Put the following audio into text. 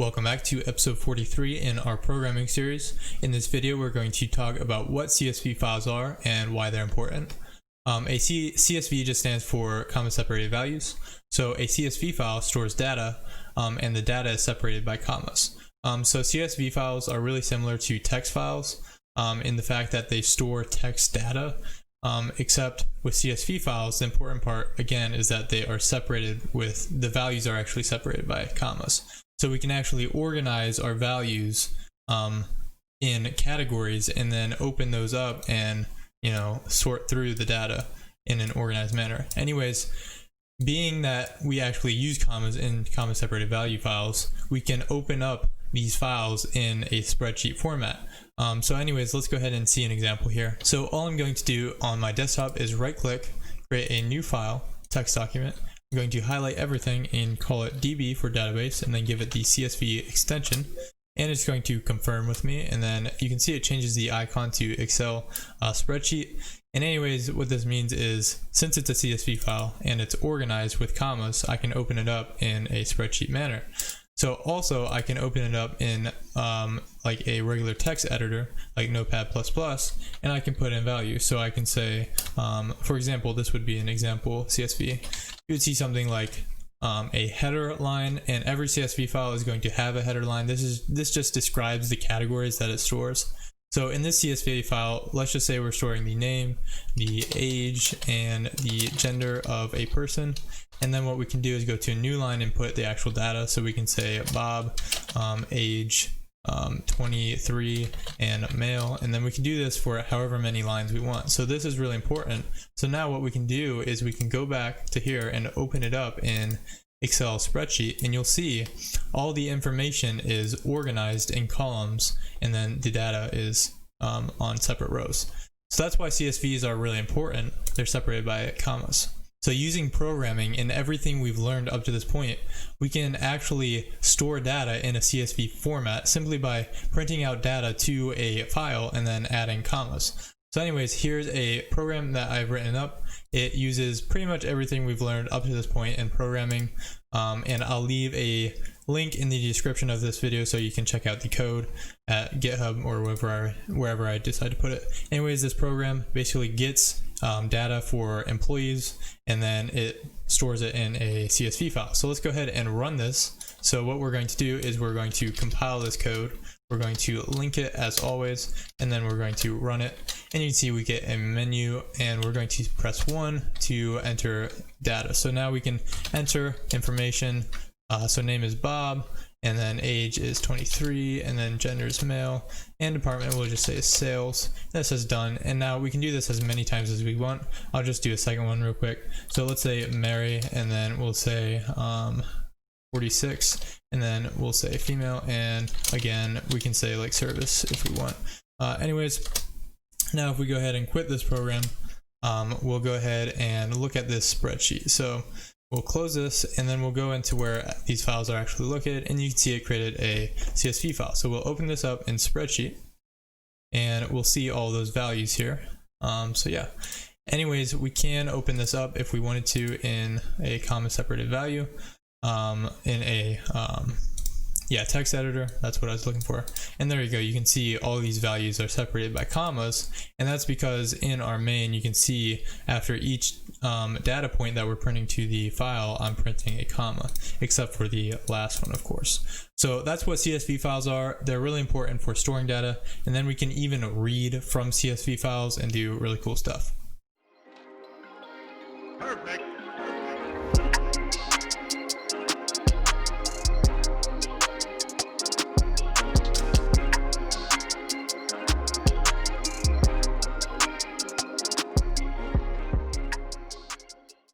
Welcome back to episode 43 in our programming series. In this video, we're going to talk about what CSV files are and why they're important. CSV just stands for comma separated values. So a CSV file stores data, and the data is separated by commas. So CSV files are really similar to text files in the fact that they store text data, except with CSV files, the important part, again, is that they are separated with, the values are actually separated by commas. So we can actually organize our values in categories and then open those up and, sort through the data in an organized manner. Anyways, being that we actually use commas in comma separated value files, we can open up these files in a spreadsheet format. So anyways, let's go ahead and see an example here. So all I'm going to do on my desktop is right click, create a new file, text document. I'm going to highlight everything and call it DB for database and then give it the CSV extension. And it's going to confirm with me. And then you can see it changes the icon to Excel spreadsheet. And anyways, what this means is since it's a CSV file and it's organized with commas, I can open it up in a spreadsheet manner. So also I can open it up in like a regular text editor, like Notepad++, and I can put in values. So I can say, for example, this would be an example CSV. You would see something like a header line, and every CSV file is going to have a header line. This just describes the categories that it stores. So in this CSV file, let's just say we're storing the name, the age, and the gender of a person. And then what we can do is go to a new line and put the actual data. So we can say Bob, age 23, and male. And then we can do this for however many lines we want. So this is really important. So now what we can do is we can go back to here and open it up in Excel spreadsheet, and you'll see all the information is organized in columns, and then the data is on separate rows. So that's why CSVs are really important. They're separated by commas. So using programming and everything we've learned up to this point, we can actually store data in a CSV format simply by printing out data to a file and then adding commas. So anyways, here's a program that I've written up. It uses pretty much everything we've learned up to this point in programming, and I'll leave a link in the description of this video so you can check out the code at GitHub or wherever I decide to put it. Anyways, this program basically gets data for employees and then it stores it in a CSV file. So let's go ahead and run this. So what we're going to do is we're going to compile this code. We're going to link it as always, and then we're going to run it. And you can see we get a menu, and we're going to press 1 to enter data. So now we can enter information. So name is Bob, and then age is 23, and then gender is male, and department we'll just say sales. This is done, and now we can do this as many times as we want. I'll just do a second one real quick. So let's say Mary, and then we'll say 46, and then we'll say female, and again we can say like service if we want. Anyways, now if we go ahead and quit this program, we'll go ahead and look at this spreadsheet. So we'll close this, and then we'll go into where these files are actually located, and you can see it created a CSV file. So we'll open this up in spreadsheet, and we'll see all those values here. So yeah, anyways, we can open this up if we wanted to in a comma separated value. In a text editor. That's what I was looking for. And there you go. You can see all these values are separated by commas, and that's because in our main you can see after each data point that we're printing to the file, I'm printing a comma, except for the last one, of course. So that's what CSV files are. They're really important for storing data, and then we can even read from CSV files and do really cool stuff.